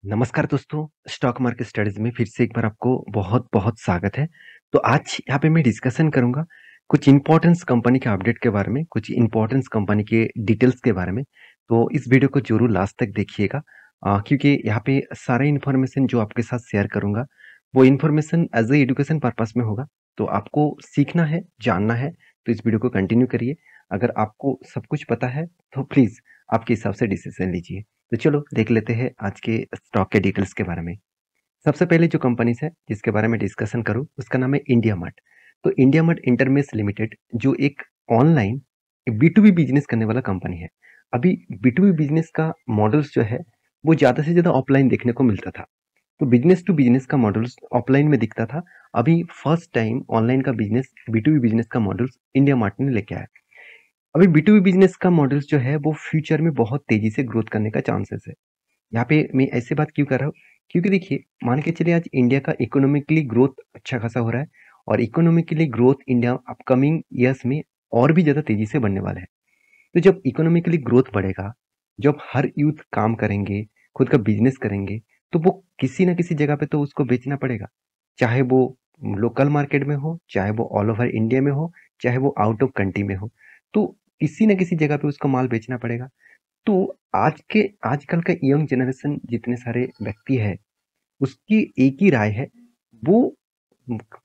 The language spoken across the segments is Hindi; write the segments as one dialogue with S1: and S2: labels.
S1: नमस्कार दोस्तों, स्टॉक मार्केट स्टडीज़ में फिर से एक बार आपको बहुत-बहुत स्वागत है। तो आज यहाँ पे मैं डिस्कशन करूँगा कुछ इम्पोर्टेंस कंपनी के अपडेट के बारे में, कुछ इम्पोर्टेंस कंपनी के डिटेल्स के बारे में। तो इस वीडियो को ज़रूर लास्ट तक देखिएगा क्योंकि यहाँ पे सारा इन्फॉर्मेशन जो आपके साथ शेयर करूँगा, वो information as a education purpose में होगा। तो आपको सीखना है, जानना है, तो इस वीडियो को कंटिन्यू करिए। अगर आपको सब कुछ पता है, तो प्लीज़ आपके हिसाब से डिसीज़न लीजिए। तो चलो देख लेते हैं आज के स्टॉक के डिटेल्स के बारे में। सबसे पहले जो कंपनीज है जिसके बारे में डिस्कशन करूँ उसका नाम है इंडिया मार्ट। तो इंडिया मार्ट इंटरमेश लिमिटेड जो एक ऑनलाइन बी2बी बिजनेस करने वाला कंपनी है। अभी बी2बी बिजनेस का मॉडल्स जो है वो ज़्यादा से ज़्यादा ऑफलाइन देखने को मिलता था। तो बिजनेस टू बिजनेस का मॉडल्स ऑफलाइन में दिखता था। अभी फर्स्ट टाइम ऑनलाइन का बिजनेस बी2बी बिजनेस का मॉडल्स इंडिया मार्ट ने लेके आया। अभी बी2बी बिजनेस का मॉडल्स जो है वो फ्यूचर में बहुत तेजी से ग्रोथ करने का चांसेस है। यहाँ पे मैं ऐसे बात क्यों कर रहा हूँ? क्योंकि देखिए मान के चलिए आज इंडिया का इकोनॉमिकली ग्रोथ अच्छा खासा हो रहा है और economically growth India upcoming years में और भी ज़्यादा तेजी से बढ़ने वाला है। तो जब इकोनॉमिकली ग्रोथ बढ़ेगा, जब हर यूथ काम करेंगे, खुद का बिजनेस करेंगे, तो वो किसी न किसी जगह पे तो उसको बेचना पड़ेगा। चाहे वो लोकल मार्केट में हो, चाहे वो ऑल ओवर इंडिया में हो, चाहे वो आउट ऑफ कंट्री में हो। तो किसी न किसी जगह पे उसको माल बेचना पड़ेगा। तो आजकल का यंग जनरेशन जितने सारे व्यक्ति है, उसकी एक ही राय है, वो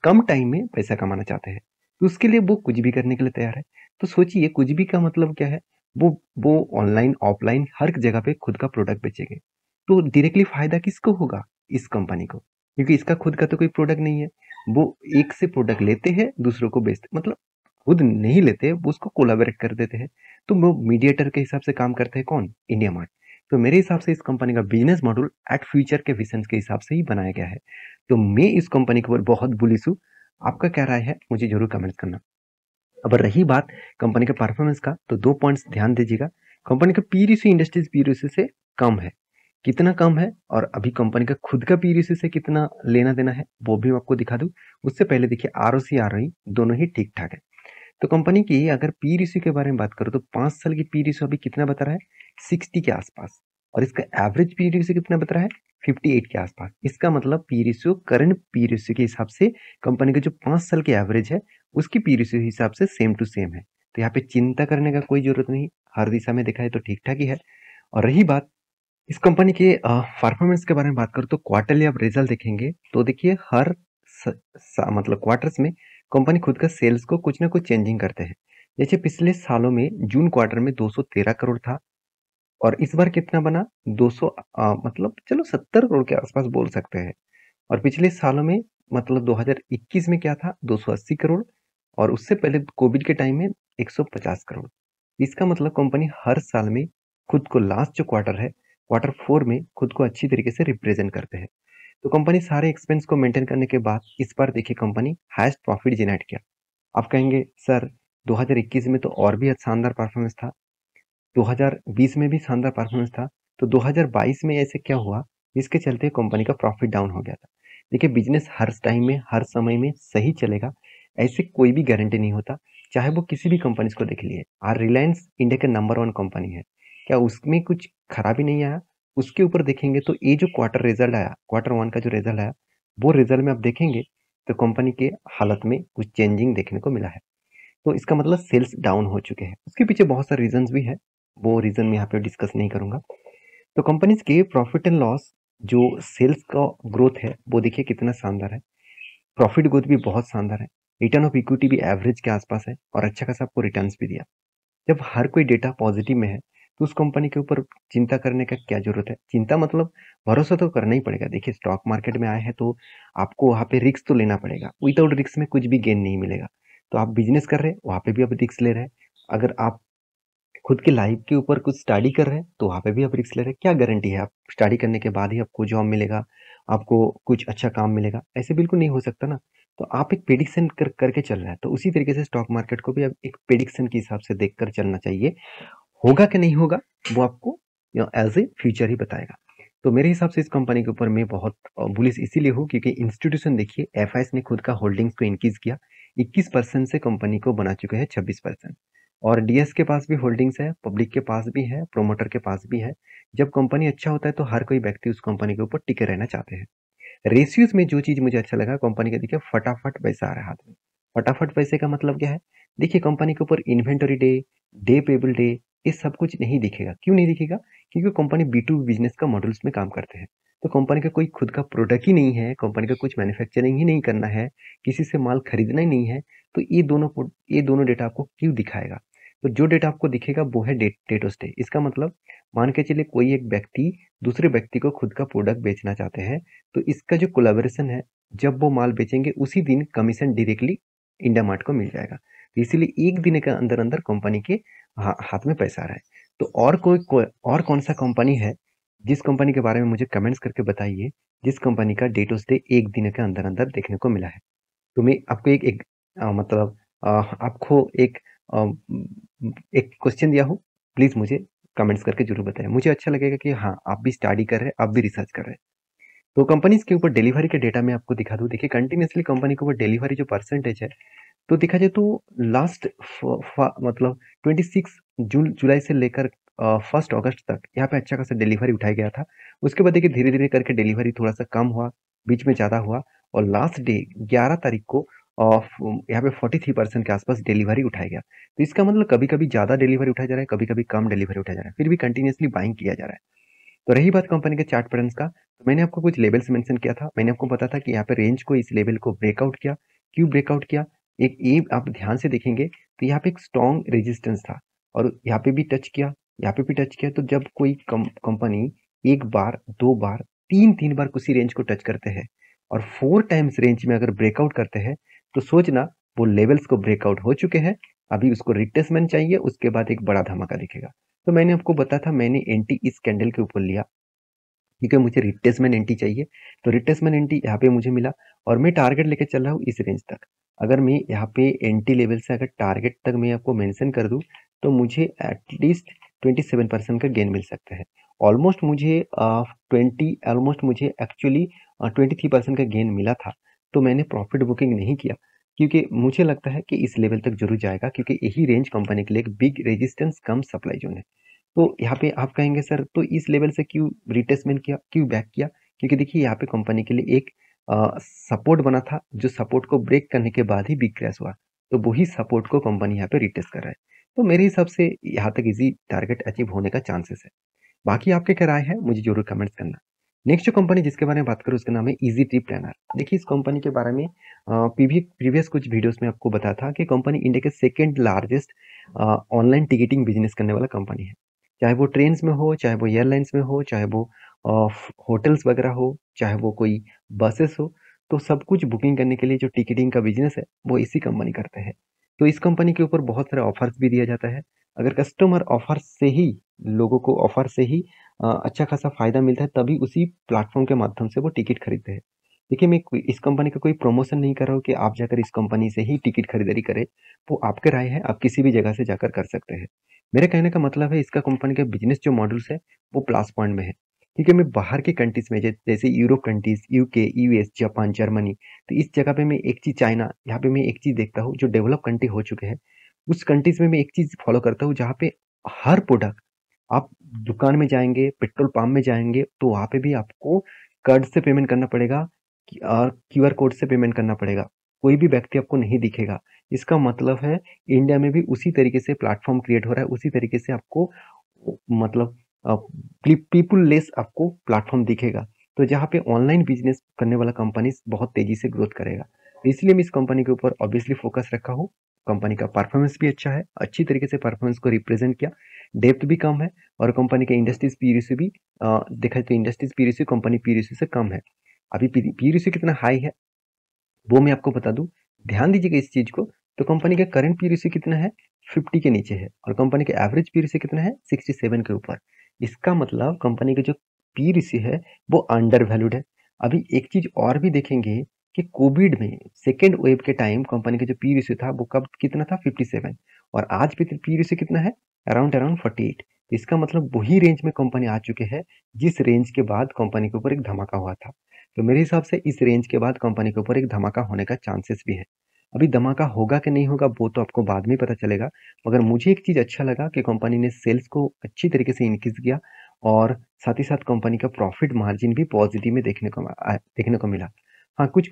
S1: कम टाइम में पैसा कमाना चाहते हैं। तो उसके लिए वो कुछ भी करने के लिए तैयार है। तो सोचिए कुछ भी का मतलब क्या है? वो वो ऑनलाइन, ऑफलाइन हर जगह पे खुद का प्रोडक्ट बेचेंगे। तो डायरेक्टली फ़ायदा किसको होगा? इस कंपनी को। क्योंकि इसका खुद का तो कोई प्रोडक्ट नहीं है। वो एक से प्रोडक्ट लेते हैं, दूसरों को बेचते मतलब खुद नहीं लेते, वो उसको कोलैबोरेट कर देते हैं। तो वो मीडिएटर के हिसाब से काम करते हैं कौन? India mart. तो मेरे हिसाब से इस कंपनी का बिज़नेस मॉडल एट फ्यूचर के विज़न के हिसाब से ही बनाया गया है। तो मैं इस कंपनी के ऊपर बहुत बुलिश हूँ। आपका क्या राय है? मुझे ज़रूर कमेंट करना। अब रही बात कंपनी के परफॉर्मेंस का, तो 2 पॉइंट्स ध्यान दीजिएगा। कंपनी का P ratio industries P ratio से कम है। कितना कम है और अभी कंपनी का खुद का पी रेशियो से कितना लेना-देना है, वो भी मैं आपको दिखा दूँ। उससे पहले देखिए आरओसी, आरओई दोनों ही ठीक-ठाक है। तो कंपनी की अगर पी रेशियो के बारे में बात करूँ तो 5 साल की पी रेशियो अभी कितना बता रहा है? 60 के आसपास और इसका एवरेज पी रेशियो कितना बता रहा है? 58 के आसपास। इसका मतलब P ratio current P ratio के हिसाब से कंपनी का जो 5 साल की एवरेज है, उसकी पी रेशियो हिसाब से सेम टू सेम है। तो यहाँ पे चिंता करने का कोई ज़रूरत नहीं, हर दिशा में देखा है तो ठीक-ठाक ही है। और रही बात इस कंपनी के परफॉर्मेंस के बारे में बात करूँ तो क्वार्टरली आप रिजल्ट देखेंगे तो देखिए हर मतलब क्वार्टर्स में कंपनी खुद का सेल्स को कुछ ना कुछ चेंजिंग करते हैं। जैसे पिछले सालों में जून क्वार्टर में 213 करोड़ था और इस बार कितना बना 200 मतलब चलो 70 करोड़ के आसपास बोल सकते हैं। और पिछले सालों में मतलब 2021 में क्या था 280 करोड़ और उससे पहले कोविड के टाइम में 150 करोड़। इसका मतलब कंपनी हर साल में खुद को लास्ट जो क्वार्टर है, क्वार्टर 4 में खुद को अच्छी तरीके से रिप्रेजेंट करते हैं। तो कंपनी सारे एक्सपेंस को मेंटेन करने के बाद इस बार देखिए कंपनी हाईएस्ट प्रॉफिट जनरेट किया। आप कहेंगे सर 2021 में तो और भी शानदार परफॉर्मेंस था, 2020 में भी शानदार परफॉर्मेंस था, तो 2022 में ऐसे क्या हुआ जिसके चलते कंपनी का प्रॉफिट डाउन हो गया था। देखिए बिजनेस हर टाइम में हर समय में सही चलेगा ऐसे कोई भी गारंटी नहीं होता, चाहे वो किसी भी कंपनीज को देख लिए। और रिलायंस इंडिया के नंबर 1 कंपनी है, क्या उसमें कुछ खराबी नहीं आया? उसके ऊपर देखेंगे तो ये जो क्वार्टर रिजल्ट आया, क्वार्टर 1 का जो रिजल्ट आया, वो रिजल्ट में आप देखेंगे तो कंपनी के हालत में कुछ चेंजिंग देखने को मिला है। तो इसका मतलब सेल्स डाउन हो चुके हैं। उसके पीछे बहुत सारे रीजंस भी है, वो रीजन मैं यहाँ पे डिस्कस नहीं करूंगा। तो कंपनीज के प्रॉफिट एंड लॉस जो सेल्स का ग्रोथ है वो देखिए कितना शानदार है, प्रॉफिट ग्रोथ भी बहुत शानदार है, रिटर्न ऑफ इक्विटी भी एवरेज के आसपास है और अच्छा खासा आपको रिटर्न्स भी दिया। जब हर कोई डेटा पॉजिटिव में है तो उस कंपनी के ऊपर चिंता करने का क्या जरूरत है? चिंता मतलब भरोसा तो करना ही पड़ेगा। देखिए स्टॉक मार्केट में आए हैं तो आपको वहाँ पे रिस्क तो लेना पड़ेगा, विदाउट रिस्क में कुछ भी गेन नहीं मिलेगा। तो आप बिजनेस कर रहे हैं वहाँ पे भी आप रिस्क ले रहे हैं। अगर आप खुद की लाइफ के ऊपर कुछ स्टडी कर रहे हैं तो वहाँ पे भी आप रिस्क ले रहे हैं। क्या गारंटी है आप स्टडी करने के बाद ही आपको जॉब मिलेगा, आपको कुछ अच्छा काम मिलेगा? ऐसे बिल्कुल नहीं हो सकता ना। तो आप एक प्रेडिक्शन करके चल रहे हैं, तो उसी तरीके से स्टॉक मार्केट को भी आप एक प्रेडिक्शन के हिसाब से देखकर चलना चाहिए। होगा कि नहीं होगा वो आपको एज ए फ्यूचर ही बताएगा। तो मेरे हिसाब से इस कंपनी के ऊपर मैं बहुत बुलिश इसीलिए हूँ क्योंकि इंस्टीट्यूशन देखिए एफआईएस ने खुद का होल्डिंग्स को इंक्रीज किया 21% से कंपनी को बना चुके हैं 26%। और डीएस के पास भी होल्डिंग्स है, पब्लिक के पास भी है, प्रोमोटर के पास भी है। जब कंपनी अच्छा होता है तो हर कोई व्यक्ति उस कंपनी के ऊपर टिके रहना चाहते हैं। रेशियोज में जो चीज मुझे अच्छा लगा कंपनी का, देखिए फटाफट पैसा आ रहा है हाथ में। फटाफट पैसे का मतलब क्या है? देखिए कंपनी के ऊपर inventory day, day payable day, ये सब कुछ नहीं दिखेगा। क्यों नहीं दिखेगा? क्योंकि कंपनी बी टू बिजनेस का मॉडल्स में काम करते हैं। तो कंपनी का कोई खुद का प्रोडक्ट ही नहीं है, कंपनी का कुछ मैन्युफैक्चरिंग ही नहीं करना है, किसी से माल खरीदना ही नहीं है। तो ये दोनों डेटा आपको क्यों दिखाएगा? तो जो डेटा आपको दिखेगा वो है डेट ऑफ डे। इसका मतलब मान के चलिए कोई एक व्यक्ति दूसरे व्यक्ति को खुद का प्रोडक्ट बेचना चाहते हैं, तो इसका जो कोलैबोरेशन है, जब वो माल बेचेंगे उसी दिन कमीशन डायरेक्टली इंडिया मार्ट को मिल जाएगा। तो इसीलिए एक दिन के अंदर अंदर कंपनी के हाथ में पैसा आ रहा है। तो और कौन सा कंपनी है जिस कंपनी के बारे में मुझे कमेंट्स करके बताइए, जिस कंपनी का डेट ऑफ डे एक दिन के अंदर अंदर देखने को मिला है। तो मैं आपको एक मतलब आपको एक क्वेश्चन दिया हूँ, प्लीज मुझे कमेंट्स करके जरूर बताएं। मुझे अच्छा लगेगा कि हाँ आप भी स्टडी कर रहे हैं, आप भी रिसर्च कर रहे हैं। तो कंपनीज के ऊपर डिलीवरी के डेटा मैं आपको दिखा दूं। देखिए कंटिन्यूसली कंपनी के ऊपर डिलीवरी जो परसेंटेज है, तो देखा जाए तो लास्ट मतलब 26 जुलाई से लेकर 1 अगस्त तक यहाँ पे अच्छा खासा डिलीवरी उठाया गया था। उसके बाद देखिए धीरे धीरे करके डिलीवरी थोड़ा सा कम हुआ, बीच में ज़्यादा हुआ, और लास्ट डे 11 तारीख को यहाँ पे 43% के आसपास डिलीवरी उठाया गया। तो इसका मतलब कभी कभी ज़्यादा डिलीवरी उठाया जा रहा है, कभी कभी कम डिलीवरी उठाया जा रहा है, फिर भी कंटिन्यूसली बाइंग किया जा रहा है। तो रही बात कंपनी के चार्ट पैटर्न्स का, तो मैंने आपको कुछ लेवल्स मेंशन किया था। मैंने आपको बताया था कि यहाँ पे रेंज को, इस लेवल को ब्रेकआउट किया। क्यों ब्रेकआउट किया? एक ये आप ध्यान से देखेंगे तो यहाँ पे एक स्ट्रॉन्ग रेजिस्टेंस था, और यहाँ पे भी टच किया, यहाँ पे भी टच किया। तो जब कोई कंपनी एक बार, दो बार, तीन बार किसी रेंज को टच करते हैं और 4 टाइम्स रेंज में अगर ब्रेकआउट करते हैं, तो सोचना वो लेवल्स को ब्रेकआउट हो चुके हैं। अभी उसको रिट्रेसमेंट चाहिए, उसके बाद एक बड़ा धमाका दिखेगा। तो मैंने आपको बताया था, मैंने एंटी इस कैंडल के ऊपर लिया क्योंकि मुझे रिट्रेसमेंट एंटी चाहिए। तो रिट्रेसमेंट एंटी यहाँ पे मुझे मिला, और मैं टारगेट लेके चल रहा हूँ इस रेंज तक। अगर मैं यहाँ पे एंटी लेवल से अगर टारगेट तक मैं आपको मेंशन कर दूं, तो मुझे एटलीस्ट 27% का गेन मिल सकता है। ऑलमोस्ट मुझे एक्चुअली 23% का गेन मिला था। तो मैंने प्रॉफिट बुकिंग नहीं किया, क्योंकि मुझे लगता है कि इस लेवल तक जरूर जाएगा, क्योंकि यही रेंज कंपनी के लिए एक बिग रेजिस्टेंस कम सप्लाई जोन है। तो यहाँ पे आप कहेंगे सर तो इस लेवल से क्यों रिट्रेसमेंट किया, क्यों बैक किया? क्योंकि देखिए यहाँ पे कंपनी के लिए एक सपोर्ट बना था, जो सपोर्ट को ब्रेक करने के बाद ही बिग क्रैश हुआ। तो वही सपोर्ट को कंपनी यहाँ पे रिट्रेस कर रहा है। तो मेरे हिसाब से यहाँ तक इजी टारगेट अचीव होने का चांसेस है। बाकी आपके क्या राय है, मुझे जरूर कमेंट्स करना। नेक्स्ट जो कंपनी जिसके बारे में बात करूँ उसका नाम है इजी ट्रिप प्लानर। देखिए इस कंपनी के बारे में प्रीवियस कुछ वीडियोस में आपको बताया था कि कंपनी इंडिया के second largest online ticketing business करने वाला कंपनी है। चाहे वो ट्रेन्स में हो, चाहे वो एयरलाइंस में हो, चाहे वो होटल्स वगैरह हो, चाहे वो कोई बसेस हो, तो सब कुछ बुकिंग करने के लिए जो टिकटिंग का बिजनेस है वो इसी कंपनी करते हैं। तो इस कंपनी के ऊपर बहुत सारे ऑफर्स भी दिया जाता है। अगर कस्टमर ऑफर से ही, लोगों को ऑफर से ही अच्छा खासा फायदा मिलता है, तभी उसी प्लेटफॉर्म के माध्यम से वो टिकट खरीदते हैं। देखिए मैं इस कंपनी का कोई प्रमोशन नहीं कर रहा हूँ कि आप जाकर इस कंपनी से ही टिकट खरीदारी करें। वो आपके राय है, आप किसी भी जगह से जाकर कर सकते हैं। मेरे कहने का मतलब है इसका कंपनी का बिजनेस जो मॉडल्स है वो प्लस पॉइंट में है। क्योंकि मैं बाहर के कंट्रीज में जैसे Europe countries, UK, US, Japan, Germany, तो इस जगह पे मैं एक चीज, चाइना, यहाँ पे मैं एक चीज देखता हूँ जो डेवलप कंट्री हो चुके हैं, उस कंट्रीज में मैं एक चीज फॉलो करता हूँ जहाँ पे हर प्रोडक्ट, आप दुकान में जाएंगे, पेट्रोल पंप में जाएंगे, तो वहां पे भी आपको कार्ड से पेमेंट करना पड़ेगा और क्यूआर कोड से पेमेंट करना पड़ेगा। कोई भी व्यक्ति आपको नहीं दिखेगा। इसका मतलब है इंडिया में भी उसी तरीके से प्लेटफॉर्म क्रिएट हो रहा है, उसी तरीके से आपको मतलब पीपुल लेस आपको प्लेटफॉर्म दिखेगा। तो जहाँ पे ऑनलाइन बिजनेस करने वाला कंपनी बहुत तेजी से ग्रोथ करेगा। तो इसलिए मैं इस कंपनी के ऊपर ऑब्वियसली फोकस रखा हूँ। कंपनी का परफॉर्मेंस भी अच्छा है, अच्छी तरीके से परफॉर्मेंस को रिप्रेजेंट किया, डेप्थ भी कम है, और कंपनी के इंडस्ट्रीज पीरियड भी देखा तो इंडस्ट्रीज पीरियड कंपनी पीरियड से कम है। अभी पीरियड कितना हाई है वो मैं आपको बता दूं, ध्यान दीजिएगा इस चीज को। तो कंपनी का करंट पीरियड कितना है? 50 के नीचे है, और कंपनी का एवरेज पीरियड कितना है? 67 के ऊपर। इसका मतलब कंपनी का जो पीरियड है वो अंडर वैल्यूड है। अभी एक चीज और भी देखेंगे कि कोविड में सेकेंड वेव के टाइम कंपनी का जो पीरियड था वो कब कितना था? 57। और आज भी पीरियड कितना है? Around around 48। इसका मतलब वही रेंज में कंपनी आ चुके हैं जिस रेंज के बाद कंपनी के ऊपर एक धमाका हुआ था। तो मेरे हिसाब से इस रेंज के बाद कंपनी के ऊपर एक धमाका होने का चांसेस भी है। अभी धमाका होगा कि नहीं होगा वो तो आपको बाद में पता चलेगा, मगर मुझे एक चीज़ अच्छा लगा कि कंपनी ने सेल्स को अच्छी तरीके से इंक्रीज़ किया और साथ ही साथ कंपनी का प्रॉफ़िट मार्जिन भी पॉज़िटिव में देखने को मिला। हाँ, कुछ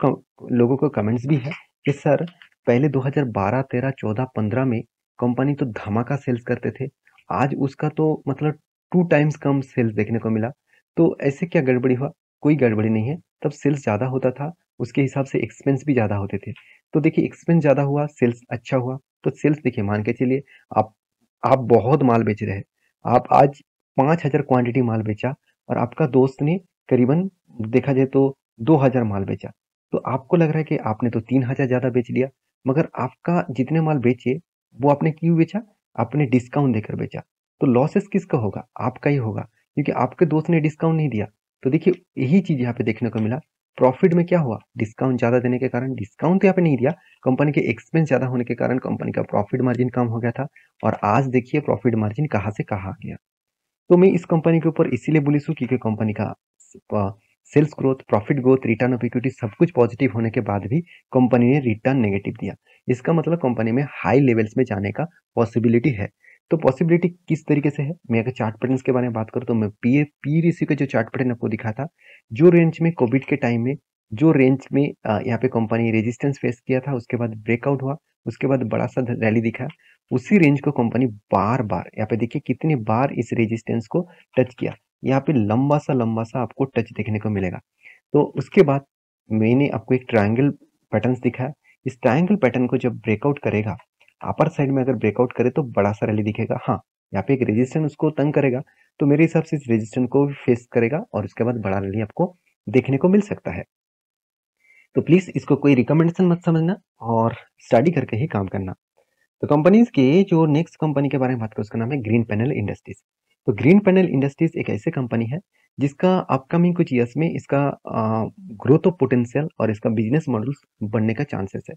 S1: लोगों को कमेंट्स भी है कि सर पहले 2012, 13, 14, 15 में कंपनी तो धमाका सेल्स करते थे, आज उसका तो मतलब 2 टाइम्स कम सेल्स देखने को मिला, तो ऐसे क्या गड़बड़ी हुआ? कोई गड़बड़ी नहीं है, तब सेल्स ज़्यादा होता था, उसके हिसाब से एक्सपेंस भी ज़्यादा होते थे। तो देखिए एक्सपेंस ज़्यादा हुआ, सेल्स अच्छा हुआ, तो सेल्स देखिए मान के चलिए आप आप बहुत माल बेच रहे हैं, आप आज 5,000 क्वांटिटी माल बेचा और आपका दोस्त ने करीबन देखा जाए तो 2,000 माल बेचा। तो आपको लग रहा है कि आपने तो 3,000 ज़्यादा बेच लिया, मगर आपका जितने माल बेचे, वो आपने क्यों बेचा? आपने डिस्काउंट देकर बेचा। तो लॉसेस किसका होगा? आपका ही होगा, क्योंकि आपके दोस्त ने डिस्काउंट नहीं दिया। तो देखिए यही चीज़ यहाँ पे देखने को मिला। प्रॉफिट में क्या हुआ? डिस्काउंट ज़्यादा देने के कारण डिस्काउंट तो यहाँ पे नहीं दिया, कंपनी के एक्सपेंस ज़्यादा होने के कारण कंपनी का प्रॉफिट मार्जिन कम हो गया था और आज देखिए प्रॉफिट मार्जिन कहाँ से कहाँ आ गया। तो मैं इस कंपनी के ऊपर इसीलिए बुलिश हूँ क्योंकि कंपनी का sales growth, profit growth, return of equity सब कुछ पॉजिटिव होने के बाद भी कंपनी ने रिटर्न नेगेटिव दिया। इसका मतलब कंपनी में हाई लेवल्स में जाने का पॉसिबिलिटी है। तो पॉसिबिलिटी किस तरीके से है? मैं अगर चार्ट पैटर्न्स के बारे में बात करूँ तो मैं पी रेशियो का जो चार्ट पैटर्न आपको दिखा था, जो रेंज में कोविड के टाइम में जो रेंज में यहाँ पे कंपनी रेजिस्टेंस फेस किया था, उसके बाद ब्रेकआउट हुआ, उसके बाद बड़ा सा रैली दिखा, उसी रेंज को कंपनी बार-बार यहाँ पे देखिए कितनी बार इस रेजिस्टेंस को टच किया। यहाँ पे लंबा सा आपको टच देखने को मिलेगा। तो उसके बाद मैंने आपको एक ट्रायंगल पैटर्न्स दिखाया। इस ट्रायंगल पैटर्न को जब ब्रेकआउट करेगा, अपर साइड में अगर ब्रेकआउट करे तो बड़ा सा रैली दिखेगा। हाँ, यहाँ पे एक रेजिस्टेंस उसको तंग करेगा, तो मेरे हिसाब से इस रेजिस्टेंस को फेस करेगा और उसके बाद बड़ा रैली आपको देखने को मिल सकता है। तो प्लीज़ इसको कोई रिकमेंडेशन मत समझना और स्टडी करके ही काम करना। तो कंपनीज के जो नेक्स्ट कंपनी के बारे में बात करें उसका नाम है ग्रीन पैनल इंडस्ट्रीज। तो ग्रीन पैनल इंडस्ट्रीज एक ऐसी कंपनी है जिसका अपकमिंग कुछ ईयर्स में इसका ग्रोथ ऑफ पोटेंशियल और इसका बिजनेस मॉडल बनने का चांसेस है,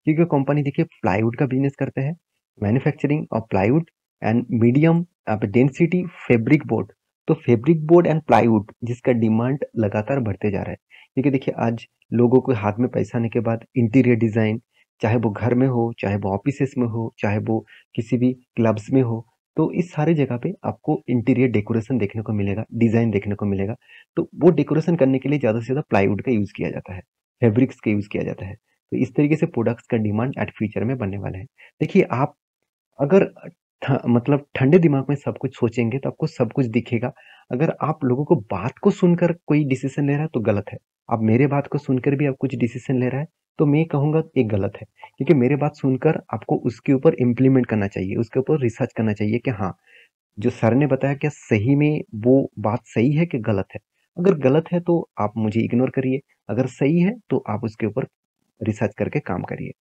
S1: क्योंकि कंपनी देखिए प्लाईवुड का बिजनेस करते हैं, manufacturing of plywood and medium density fabric board. तो फैब्रिक बोर्ड एंड प्लाईवुड जिसका डिमांड लगातार बढ़ते जा रहा है, क्योंकि देखिए आज लोगों को हाथ में पैसा आने के बाद इंटीरियर डिजाइन, चाहे वो घर में हो, चाहे वो ऑफिसेस में हो, चाहे वो किसी भी क्लब्स में हो, तो इस सारे जगह पे आपको इंटीरियर डेकोरेशन देखने को मिलेगा, डिज़ाइन देखने को मिलेगा। तो वो डेकोरेशन करने के लिए ज़्यादा से ज़्यादा प्लाईवुड का यूज़ किया जाता है, फैब्रिक्स का यूज़ किया जाता है। तो इस तरीके से प्रोडक्ट्स का डिमांड एट फ्यूचर में बनने वाला है। देखिए आप अगर मतलब ठंडे दिमाग में सब कुछ सोचेंगे तो आपको सब कुछ दिखेगा। अगर आप लोगों को बात को सुनकर कोई डिसीज़न ले रहा है तो गलत है। आप मेरे बात को सुनकर भी आप कुछ डिसीज़न ले रहा है तो मैं कहूँगा ये गलत है। क्योंकि मेरे बात सुनकर आपको उसके ऊपर इम्प्लीमेंट करना चाहिए, उसके ऊपर रिसर्च करना चाहिए कि हाँ, जो सर ने बताया क्या सही में वो बात सही है कि गलत है? अगर गलत है तो आप मुझे इग्नोर करिए, अगर सही है तो आप उसके ऊपर रिसर्च करके काम करिए।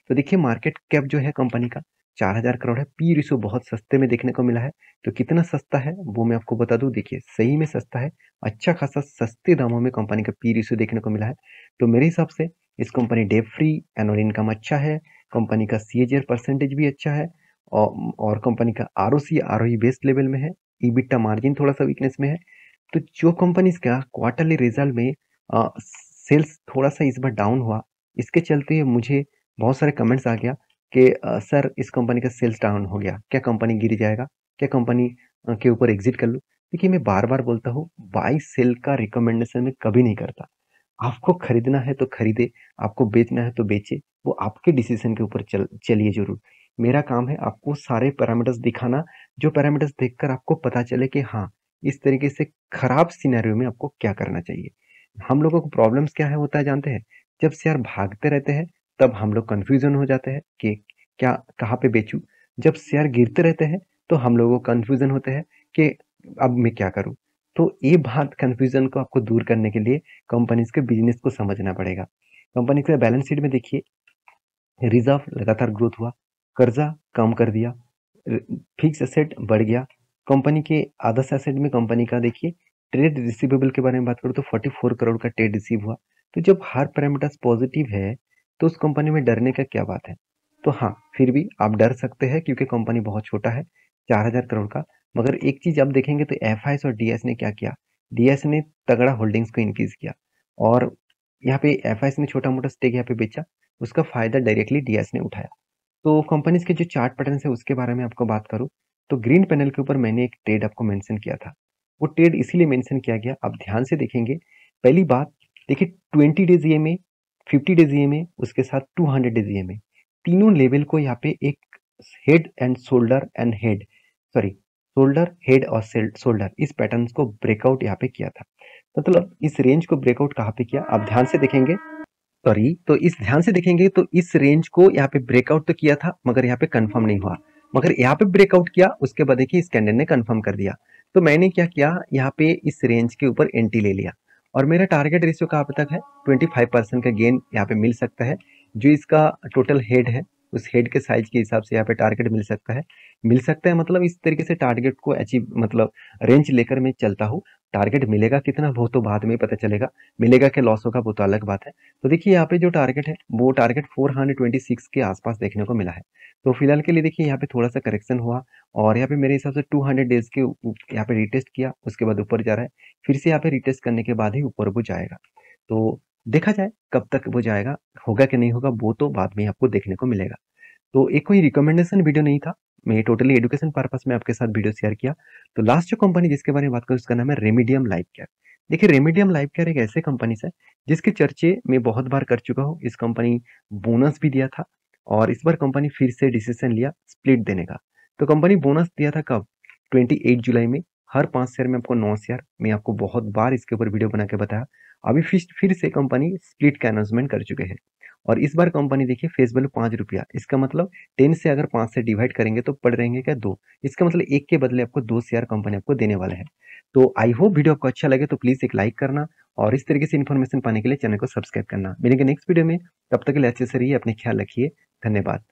S1: तो देखिए मार्केट कैप जो है कंपनी का 4,000 करोड़ है, पी रेशियो बहुत सस्ते में देखने को मिला है। तो कितना सस्ता है वो मैं आपको बता दूँ, देखिए सही में सस्ता है, अच्छा खासा सस्ते दामों में कंपनी का पी रेशियो देखने को मिला है। तो मेरे हिसाब से इस company debt free, annual income अच्छा है, कंपनी का सीएजीआर परसेंटेज भी अच्छा है और कंपनी का आरओसी, आरओई बेस्ट लेवल में है, EBITDA मार्जिन थोड़ा-सा वीकनेस में है। तो जो कंपनीज़ का क्वार्टरली रिजल्ट में सेल्स थोड़ा-सा इस बार डाउन हुआ, इसके चलते मुझे बहुत सारे कमेंट्स आ गया कि सर इस कंपनी का सेल्स डाउन हो गया, क्या कंपनी गिर जाएगा? क्या कंपनी के ऊपर एग्ज़िट कर लूँ? देखिए मैं बार-बार बोलता हूँ, बाय सेल का रिकमेंडेशन मैं कभी नहीं करता। आपको खरीदना है तो खरीदे, आपको बेचना है तो बेचे, वो आपके डिसीज़न के ऊपर चलिए ज़रूर। मेरा काम है आपको सारे पैरामीटर्स दिखाना, जो पैरामीटर्स देखकर आपको पता चले कि हाँ, इस तरीके से खराब सिनेरियो में आपको क्या करना चाहिए। हम लोगों को प्रॉब्लम्स क्या है होता है जानते हैं? जब शेयर भागते रहते हैं, तब हम लोग कन्फ्यूज़न हो जाते हैं कि क्या कहाँ पे बेचूँ? जब शेयर गिरते रहते हैं, तो हम लोगों को कन्फ्यूज़न होते हैं कि अब मैं क्या करूँ? तो ये बात कन्फ्यूज़न को आपको दूर करने के लिए कंपनीज़ के बिज़नेस को समझना पड़ेगा। कंपनी के बैलेंस शीट में देखिए, रिज़र्व लगातार ग्रोथ हुआ, कर्ज़ा कम कर दिया, र फिक्स्ड एसेट बढ़ गया। कंपनी के अदर्स एसेट में कंपनी का देखिए ट्रेड रिसीवेबल के बारे में बात करूँ तो 44 करोड़ का ट्रेड रिसीव हुआ। तो जब हर पैरामीटर्स पॉजिटिव है, तो उस कंपनी में डरने का क्या बात है? तो हाँ, फिर भी आप डर सकते हैं क्योंकि कंपनी बहुत छोटा है, 4,000 करोड़ का। मगर एक चीज़ आप देखेंगे तो एफआईएस और डीएस ने क्या किया? डीएस ने तगड़ा होल्डिंग्स को इंक्रीज़ किया और यहाँ पे एफआईएस ने छोटा-मोटा स्टेक यहाँ पे बेचा। उसका फ़ायदा डायरेक्टली डीएस ने उठाया। तो कंपनीज़ के जो चार्ट पैटर्न्स है उसके बारे में आपको बात करूँ, तो ग्रीन पैनल के ऊपर मैंने एक ट्रेड आपको मेंशन किया था। वो ट्रेड इसीलिए मेंशन किया गया, आप ध्यान से देखेंगे, पहली बात देखिए 20 डेज़ ईएमए, 50 डेज़ ईएमए, उसके साथ 200 डेज़ ईएमए, तीनों लेवल को यहाँ पे एक head and shoulder and head sorry shoulder, head और शोल्डर इस पैटर्न्स को ब्रेकआउट यहाँ पे किया था। मतलब इस रेंज को ब्रेकआउट कहाँ पे किया, आप ध्यान से देखेंगे, सॉरी, तो इस ध्यान से देखेंगे तो इस रेंज को यहाँ पे ब्रेकआउट तो किया था मगर यहाँ पे कंफर्म नहीं हुआ, मगर यहाँ पे ब्रेकआउट किया उसके बाद देखिए इस कैंडल ने कंफर्म कर दिया। तो मैंने क्या किया, यहाँ पे इस रेंज के ऊपर एंट्री ले लिया और मेरा टारगेट रेशियो कहाँ पे तक है, 25% का गेन यहाँ पे मिल सकता है। जो इसका टोटल हेड है उस हेड के साइज के हिसाब से यहाँ पे टारगेट मिल सकता है मतलब इस तरीके से टारगेट को अचीव मतलब रेंज लेकर मैं चलता हूँ। टारगेट मिलेगा कितना वो तो बाद में पता चलेगा, मिलेगा कि लॉस होगा वो तो अलग बात है। तो देखिए यहाँ पे जो टारगेट है वो टारगेट 426 के आसपास देखने को मिला है। तो फिलहाल के लिए देखिए यहाँ पे थोड़ा सा करेक्शन हुआ और यहाँ पे मेरे हिसाब से 200 डेज के यहाँ पे रिटेस्ट किया, उसके बाद ऊपर जा रहा है, फिर से यहाँ पे रिटेस्ट करने के बाद ही ऊपर वो जाएगा। तो देखा जाए कब तक वो जाएगा, होगा कि नहीं होगा वो तो बाद में आपको देखने को मिलेगा। तो एक कोई रिकमेंडेशन वीडियो नहीं था, मैं टोटली एजुकेशन पर्पस में आपके साथ वीडियो शेयर किया। तो लास्ट जो कंपनी जिसके बारे में बात करूँ उसका नाम है रेमेडियम लाइफ केयर। देखिए रेमेडियम लाइफ केयर एक ऐसे कंपनी है जिसके चर्चे मैं बहुत बार कर चुका हूँ। इस कंपनी बोनस भी दिया था और इस बार कंपनी फिर से डिसीजन लिया स्प्लिट देने का। तो कंपनी बोनस दिया था कब, 28 जुलाई में, हर 5 शेयर में आपको 9 शेयर, मैं आपको बहुत बार इसके ऊपर वीडियो बना के बताया। अभी फिर से कंपनी स्प्लिट का अनाउंसमेंट कर चुके हैं और इस बार कंपनी देखिए फेस वैल्यू 5 रुपया, इसका मतलब 10 से अगर 5 से डिवाइड करेंगे तो पड़ रहेंगे क्या 2, इसका मतलब 1 के बदले आपको 2 शेयर कंपनी आपको देने वाला है। तो आई होप वीडियो आपको अच्छा लगे तो प्लीज एक लाइक करना और इस तरीके से इन्फॉर्मेशन पाने के लिए चैनल को सब्सक्राइब करना। मिलेंगे नेक्स्ट वीडियो में, तब तक के लिए अच्छे से रहिए, अपने ख्याल रखिए, धन्यवाद।